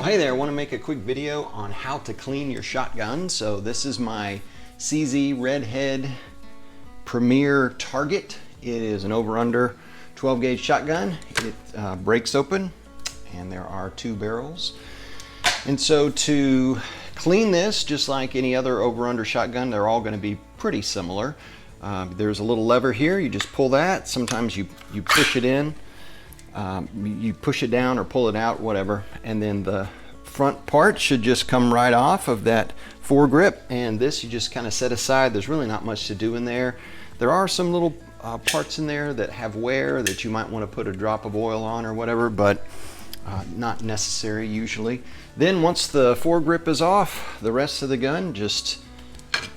Hey there, I want to make a quick video on how to clean your shotgun. So this is my CZ Redhead Premier Target. It is an over-under 12 gauge shotgun. It breaks open and there are two barrels. And so to clean this, just like any other over-under shotgun, they're all going to be pretty similar. There's a little lever here, you just pull that. Sometimes you push it in. You push it down or pull it out, whatever, and then the front part should just come right off of that foregrip, and this you just kind of set aside. There's really not much to do in there. There are some little parts in there that have wear that you might want to put a drop of oil on or whatever, but not necessary usually. Then once the foregrip is off, the rest of the gun just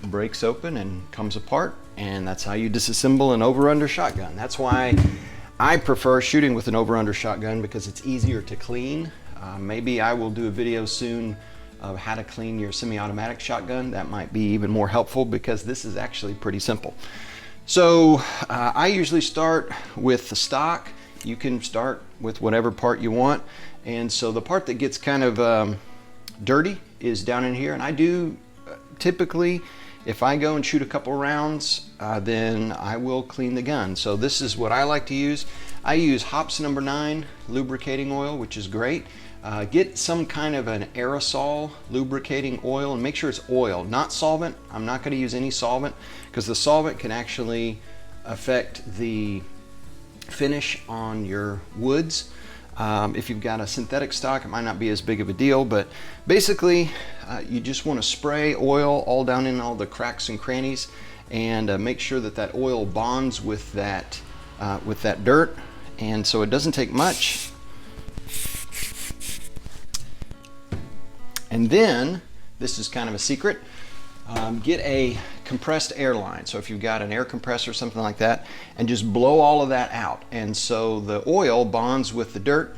breaks open and comes apart, and that's how you disassemble an over-under shotgun. That's why I prefer shooting with an over-under shotgun, because it's easier to clean. Maybe I will do a video soon of how to clean your semi-automatic shotgun. That might be even more helpful, because this is actually pretty simple. So I usually start with the stock. You can start with whatever part you want. And so the part that gets kind of dirty is down in here. And I do typically, if I go and shoot a couple rounds, then I will clean the gun. So this is what I like to use. I use Hops No. 9 lubricating oil, which is great. Get some kind of an aerosol lubricating oil, and make sure it's oil, not solvent. I'm not going to use any solvent, because the solvent can actually affect the finish on your woods. If you've got a synthetic stock, it might not be as big of a deal, but basically you just want to spray oil all down in all the cracks and crannies, and make sure that that oil bonds with that dirt. And so it doesn't take much. And then, this is kind of a secret, get a compressed air line. So if you've got an air compressor or something like that, and just blow all of that out. And so the oil bonds with the dirt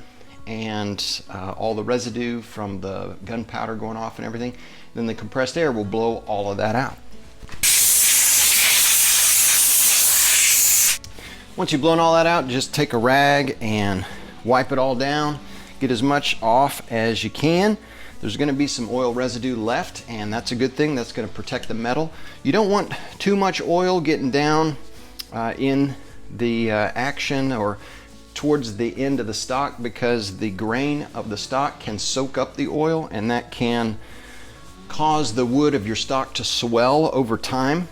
and all the residue from the gunpowder going off and everything. Then the compressed air will blow all of that out. Once you've blown all that out, just take a rag and wipe it all down. Get as much off as you can. There's going to be some oil residue left, and that's a good thing. That's going to protect the metal. You don't want too much oil getting down in the action or towards the end of the stock, because the grain of the stock can soak up the oil, and that can cause the wood of your stock to swell over time.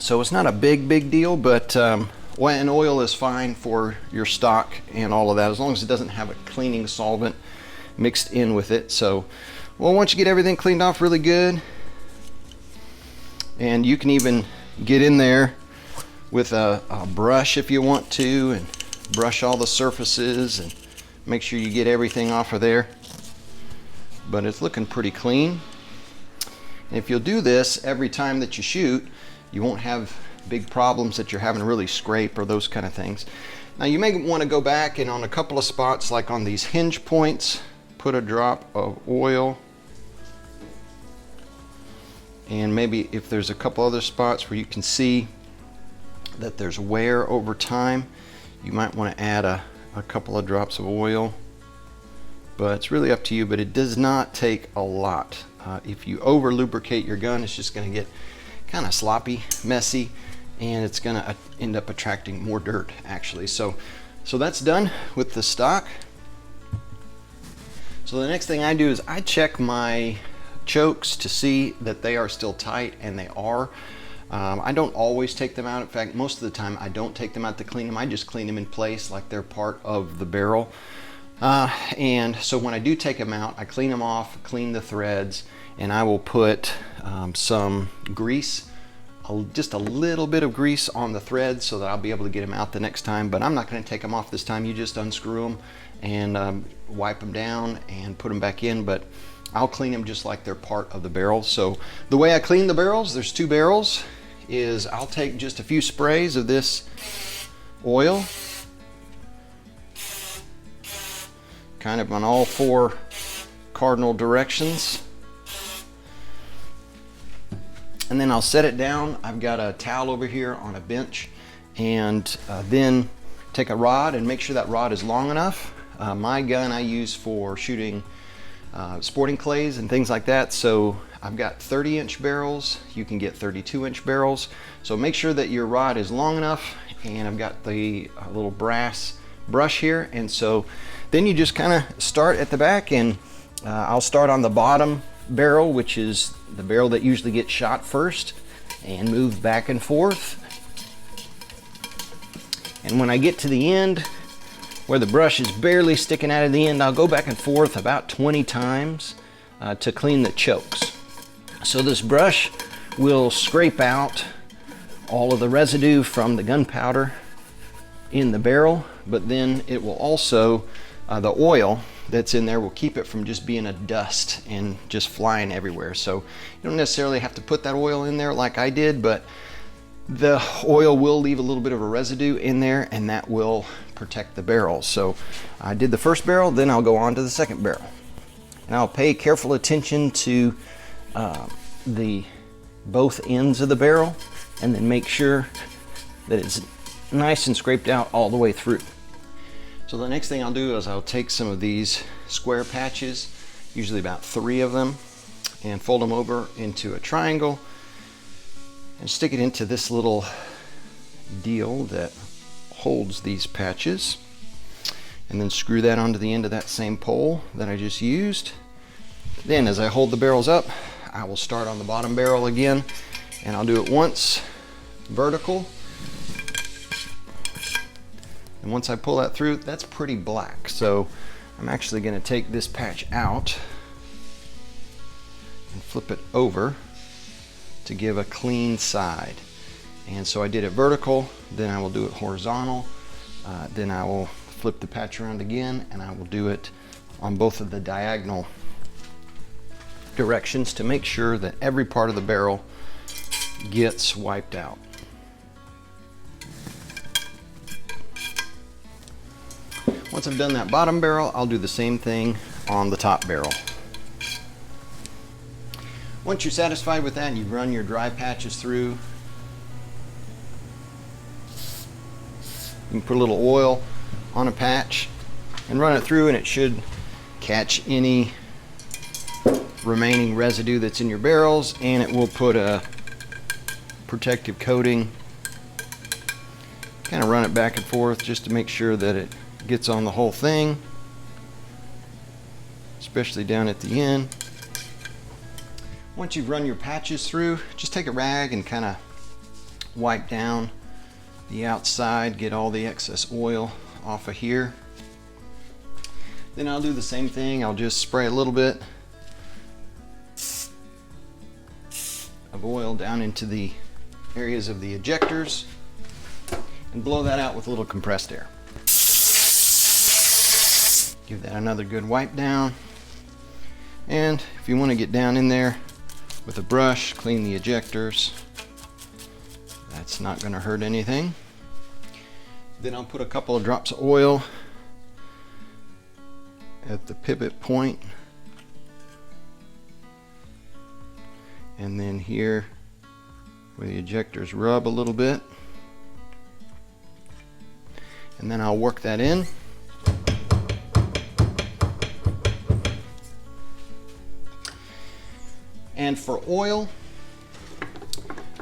So it's not a big deal, but an oil is fine for your stock and all of that, as long as it doesn't have a cleaning solvent mixed in with it. So, well, once you get everything cleaned off really good, and you can even get in there with a brush if you want to, and brush all the surfaces and make sure you get everything off of there. But it's looking pretty clean. And if you'll do this every time that you shoot, you won't have big problems that you're having to really scrape or those kind of things. Now you may want to go back and on a couple of spots, like on these hinge points, put a drop of oil, and maybe if there's a couple other spots where you can see that there's wear over time, you might want to add a couple of drops of oil. But it's really up to you, but it does not take a lot. If you over lubricate your gun, it's just going to get kind of sloppy, messy, and it's going to end up attracting more dirt actually. So that's done with the stock. So the next thing I do is I check my chokes to see that they are still tight, and they are. I don't always take them out. In fact, most of the time I don't take them out to clean them. I just clean them in place like they're part of the barrel. And so when I do take them out, I clean them off, clean the threads, and I will put some grease, just a little bit of grease on the threads, so that I'll be able to get them out the next time. But I'm not going to take them off this time. You just unscrew them and wipe them down and put them back in, but I'll clean them just like they're part of the barrel. So the way I clean the barrels, there's two barrels, is I'll take just a few sprays of this oil, kind of on all four cardinal directions, and then I'll set it down. I've got a towel over here on a bench, and then take a rod and make sure that rod is long enough. My gun I use for shooting sporting clays and things like that. So I've got 30-inch barrels. You can get 32-inch barrels. So make sure that your rod is long enough. And I've got the little brass brush here. And so then you just kind of start at the back, and I'll start on the bottom barrel, which is the barrel that usually gets shot first, and move back and forth. And when I get to the end, where the brush is barely sticking out of the end, I'll go back and forth about 20 times to clean the chokes. So this brush will scrape out all of the residue from the gunpowder in the barrel, but then it will also, the oil that's in there will keep it from just being a dust and just flying everywhere. So you don't necessarily have to put that oil in there like I did, but the oil will leave a little bit of a residue in there, and that will protect the barrel. So I did the first barrel, then I'll go on to the second barrel. And I'll pay careful attention to the both ends of the barrel, and then make sure that it's nice and scraped out all the way through. So the next thing I'll do is I'll take some of these square patches, usually about 3 of them, and fold them over into a triangle and stick it into this little deal that holds these patches, and then screw that onto the end of that same pole that I just used. Then as I hold the barrels up, I will start on the bottom barrel again, and I'll do it once vertical. And once I pull that through, that's pretty black. So I'm actually going to take this patch out and flip it over to give a clean side. And so I did it vertical, then I will do it horizontal, then I will flip the patch around again, and I will do it on both of the diagonal directions to make sure that every part of the barrel gets wiped out. Once I've done that bottom barrel, I'll do the same thing on the top barrel. Once you're satisfied with that and you've run your dry patches through, you can put a little oil on a patch and run it through, and it should catch any remaining residue that's in your barrels, and it will put a protective coating. Kind of run it back and forth just to make sure that it gets on the whole thing, especially down at the end. Once you've run your patches through, just take a rag and kind of wipe down the outside, get all the excess oil off of here. Then I'll do the same thing. I'll just spray a little bit of oil down into the areas of the ejectors and blow that out with a little compressed air. Give that another good wipe down. And if you want to get down in there with a brush, clean the ejectors. That's not going to hurt anything. Then I'll put a couple of drops of oil at the pivot point, and then here where the ejectors rub a little bit, and then I'll work that in. And for oil,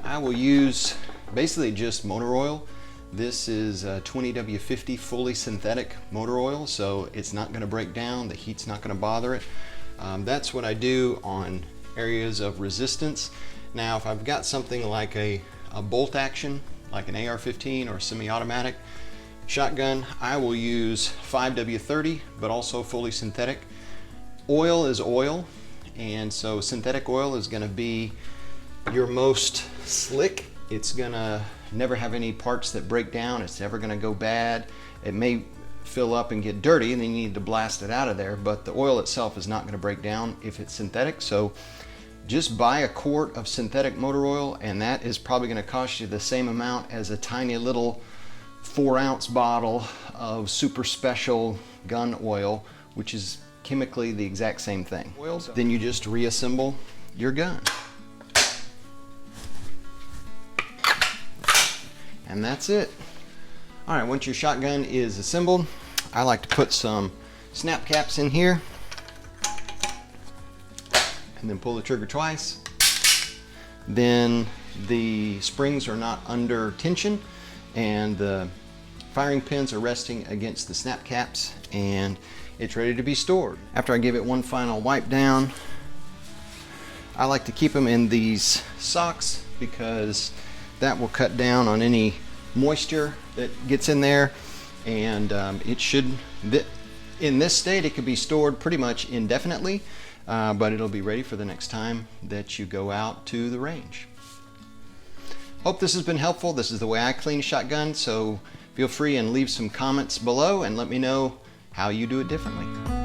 I will use basically just motor oil. This is a 20W50 fully synthetic motor oil, so it's not going to break down, the heat's not going to bother it. That's what I do on areas of resistance. Now if I've got something like a bolt action, like an AR-15 or semi-automatic shotgun, I will use 5W30, but also fully synthetic. Oil is oil, and so synthetic oil is going to be your most slick. It's going to never have any parts that break down. It's never going to go bad. It may fill up and get dirty, and then you need to blast it out of there, but the oil itself is not going to break down if it's synthetic. So just buy a quart of synthetic motor oil, and that is probably going to cost you the same amount as a tiny little 4-ounce bottle of super special gun oil, which is chemically the exact same thing. Then you just reassemble your gun. And that's it. All right, once your shotgun is assembled, I like to put some snap caps in here. and then pull the trigger twice. Then the springs are not under tension and the firing pins are resting against the snap caps, and it's ready to be stored. After I give it one final wipe down, I like to keep them in these socks because that will cut down on any moisture that gets in there, and it should, in this state, it could be stored pretty much indefinitely, but it'll be ready for the next time that you go out to the range. Hope this has been helpful. This is the way I clean a shotgun, so feel free and leave some comments below and let me know how you do it differently.